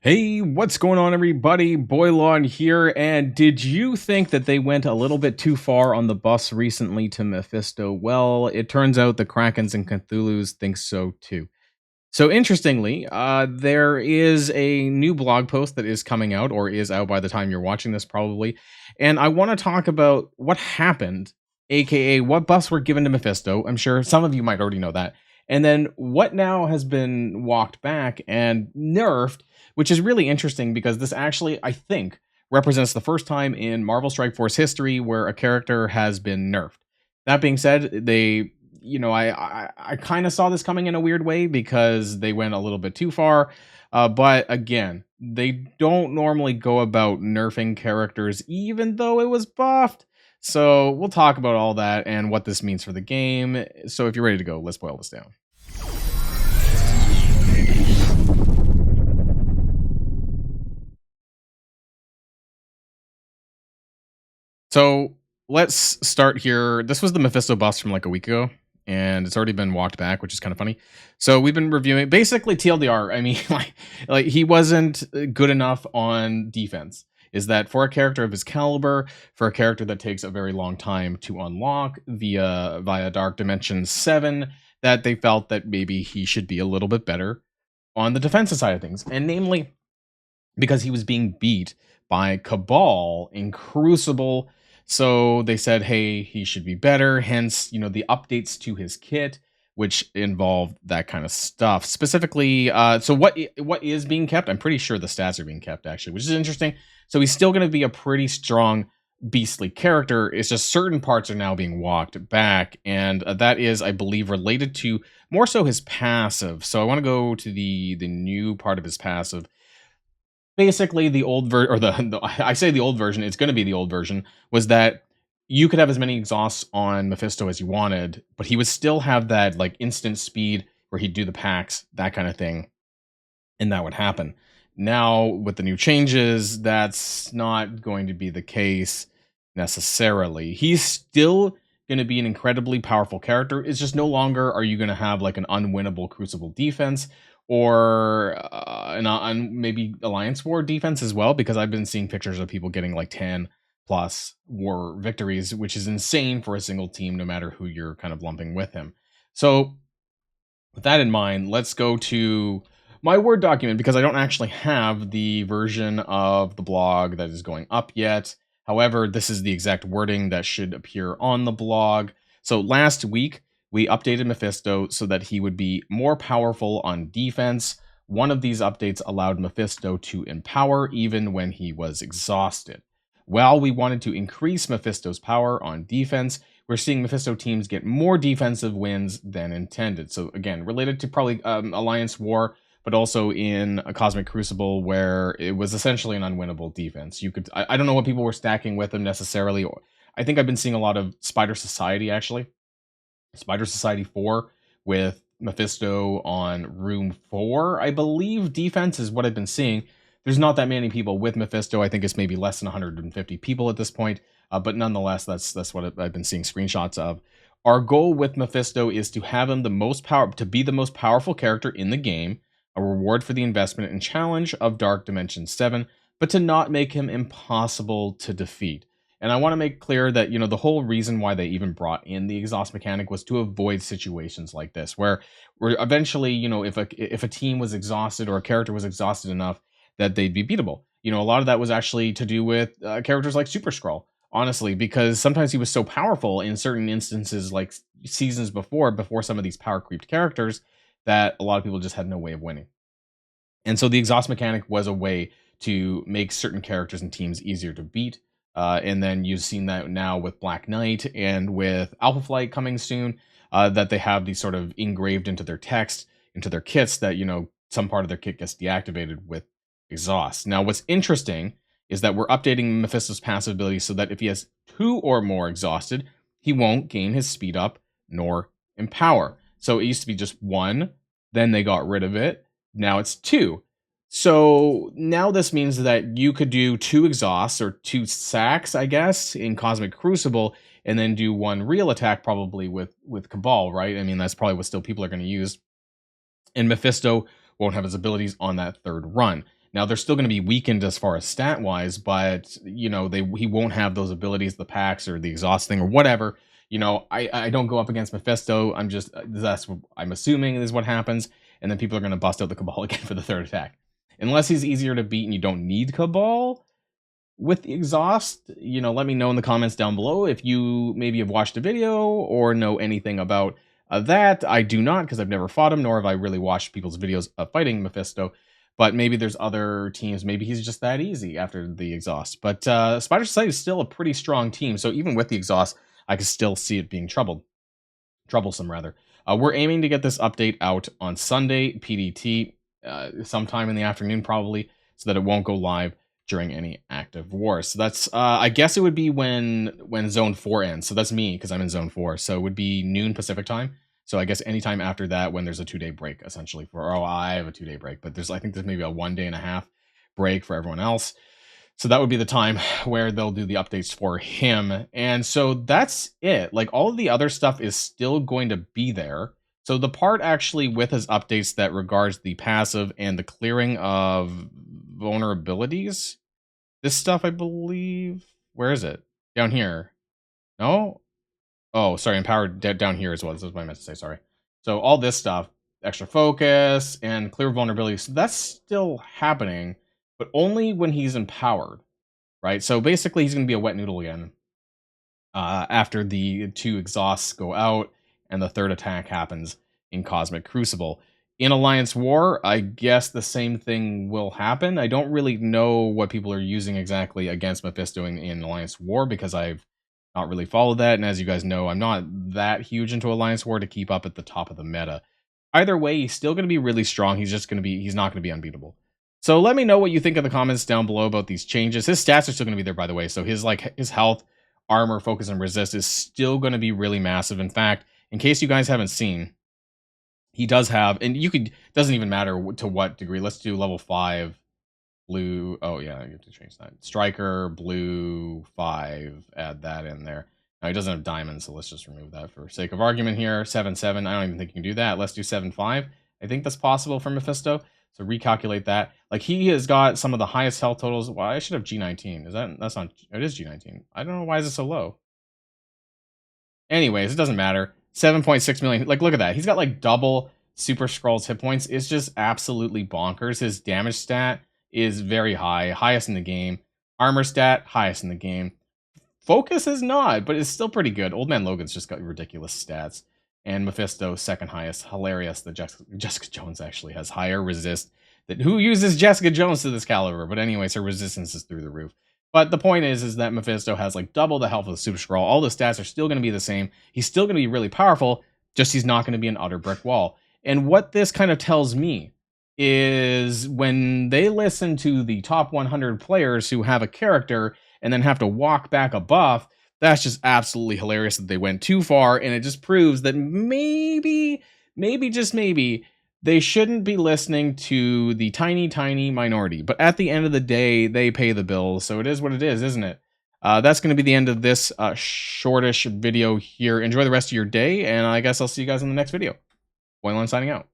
Hey, what's going on, everybody? Boilon here. And did you think that they went a little bit too far on the bus recently to Mephisto? Well, it turns out the Krakens and Cthulhu's think so too. So interestingly, there is a new blog post that is coming out, or is out by the time you're watching this, probably. And I want to talk about what happened, aka what buffs were given to Mephisto. I'm sure some of you might already know that. And then what now has been walked back and nerfed, which is really interesting because this actually, I think, represents the first time in Marvel Strike Force history where a character has been nerfed. That being said, I kind of saw this coming in a weird way because they went a little bit too far. But again, they don't normally go about nerfing characters, even though it was buffed. So we'll talk about all that and what this means for the game. So if you're ready to go, let's boil this down. So let's start here. This was the Mephisto bust from like a week ago, and it's already been walked back, which is kind of funny. So we've been reviewing basically TLDR. I mean, like he wasn't good enough on defense. Is that for a character of his caliber, for a character that takes a very long time to unlock via Dark Dimension 7, that they felt that maybe he should be a little bit better on the defensive side of things, and namely because he was being beat by Cabal in Crucible. So they said, hey, he should be better. Hence, the updates to his kit, which involved that kind of stuff. Specifically, so what is being kept? I'm pretty sure the stats are being kept, actually, which is interesting. So he's still going to be a pretty strong beastly character. It's just certain parts are now being walked back, and that is, I believe, related to more so his passive. So I want to go to the new part of his passive. Basically, the old version, or I say the old version, it's going to be the old version, was that you could have as many exhausts on Mephisto as you wanted, but he would still have that like instant speed where he'd do the packs, that kind of thing, and that would happen. Now, with the new changes, that's not going to be the case necessarily. He's still going to be an incredibly powerful character. It's just no longer are you going to have like an unwinnable Crucible defense or maybe Alliance War defense as well, because I've been seeing pictures of people getting like 10 plus war victories, which is insane for a single team, no matter who you're kind of lumping with him. So with that in mind, let's go to my Word document, because I don't actually have the version of the blog that is going up yet. However, this is the exact wording that should appear on the blog. So last week, we updated Mephisto so that he would be more powerful on defense. One of these updates allowed Mephisto to empower even when he was exhausted. While we wanted to increase Mephisto's power on defense, we're seeing Mephisto teams get more defensive wins than intended. So again, related to probably Alliance War, but also in a Cosmic Crucible where it was essentially an unwinnable defense. I don't know what people were stacking with him necessarily. I think I've been seeing a lot of Spider Society, actually. Spider Society 4 with Mephisto on Room 4, I believe. Defense is what I've been seeing. There's not that many people with Mephisto. I think it's maybe less than 150 people at this point. But nonetheless, that's what I've been seeing screenshots of. Our goal with Mephisto is to have him to be the most powerful character in the game, a reward for the investment and challenge of Dark Dimension 7, but to not make him impossible to defeat. And I want to make clear that, the whole reason why they even brought in the exhaust mechanic was to avoid situations like this, where eventually, if a team was exhausted or a character was exhausted enough that they'd be beatable. A lot of that was actually to do with characters like Super Skrull, honestly, because sometimes he was so powerful in certain instances, like seasons before some of these power creeped characters, that a lot of people just had no way of winning. And so the exhaust mechanic was a way to make certain characters and teams easier to beat. And then you've seen that now with Black Knight and with Alpha Flight coming soon, that they have these sort of engraved into their text, into their kits, that, some part of their kit gets deactivated with exhaust. Now, what's interesting is that we're updating Mephisto's passive ability so that if he has 2 or more exhausted, he won't gain his speed up nor empower. So it used to be just 1, then they got rid of it. Now it's 2. So now this means that you could do 2 exhausts or 2 sacks, I guess, in Cosmic Crucible, and then do 1 real attack probably with Cabal, right? I mean, that's probably what still people are going to use. And Mephisto won't have his abilities on that 3rd run. Now they're still going to be weakened as far as stat wise, but you know he won't have those abilities, the packs or the exhaust thing or whatever. You know, I don't go up against Mephisto. I'm just that's what I'm assuming is what happens, and then people are going to bust out the Cabal again for the third attack, unless he's easier to beat and you don't need Cabal with the exhaust. You know, let me know in the comments down below if you maybe have watched a video or know anything about that. I do not, because I've never fought him, nor have I really watched people's videos of fighting Mephisto. But maybe there's other teams. Maybe he's just that easy after the exhaust. But Spider Society is still a pretty strong team. So even with the exhaust, I can still see it being troublesome rather. We're aiming to get this update out on Sunday, PDT, sometime in the afternoon probably, so that it won't go live during any active war. So that's, I guess it would be when Zone 4 ends. So that's me, because I'm in Zone 4. So it would be noon Pacific time. So I guess anytime after that, when there's a 2-day break, essentially. I have a 2-day break, but I think there's maybe a 1.5-day break for everyone else. So that would be the time where they'll do the updates for him. And so that's it. Like, all of the other stuff is still going to be there. So the part actually with his updates that regards the passive and the clearing of vulnerabilities, this stuff, I believe, where is it? Down here. No? Oh, sorry, empowered down here as well. This is what I meant to say, sorry. So all this stuff, extra focus and clear vulnerabilities, so that's still happening, but only when he's empowered, right? So basically he's going to be a wet noodle again after the 2 exhausts go out and the 3rd attack happens in Cosmic Crucible. In Alliance War, I guess the same thing will happen. I don't really know what people are using exactly against Mephisto in Alliance War, because I've not really followed that, and as you guys know, I'm not that huge into Alliance War to keep up at the top of the meta. Either way, he's still going to be really strong. He's not going to be unbeatable. So let me know what you think in the comments down below about these changes. His stats are still going to be there, by the way. So his health, armor, focus, and resist is still going to be really massive. In fact, in case you guys haven't seen, he does have, and doesn't even matter to what degree. Let's do level 5 blue. Oh yeah, I get to change that. Striker, blue 5, add that in there. Now he doesn't have diamonds, so let's just remove that for sake of argument here. 7-7, I don't even think you can do that. Let's do 7-5. I think that's possible for Mephisto. So recalculate that. Like, he has got some of the highest health totals. Well, I should have G19. That's not, it is G19. I don't know why is it so low. Anyways, it doesn't matter. 7.6 million. Like, look at that. He's got like double Super Skrull's hit points. It's just absolutely bonkers. His damage stat is very high, highest in the game. Armor stat, highest in the game. Focus is not, but it's still pretty good. Old Man Logan's just got ridiculous stats. And Mephisto, second highest. Hilarious that Jessica Jones actually has higher resist. Who uses Jessica Jones to this caliber? But anyways, her resistance is through the roof. But the point is that Mephisto has like double the health of the Super Skrull. All the stats are still going to be the same. He's still going to be really powerful, just he's not going to be an utter brick wall. And what this kind of tells me is, when they listen to the top 100 players who have a character and then have to walk back a buff, that's just absolutely hilarious that they went too far, and it just proves that maybe, just maybe, they shouldn't be listening to the tiny minority. But at the end of the day, they pay the bills, so it is what it is, isn't it? That's going to be the end of this shortish video here. Enjoy the rest of your day, and I guess I'll see you guys in the next video. Boilon signing out.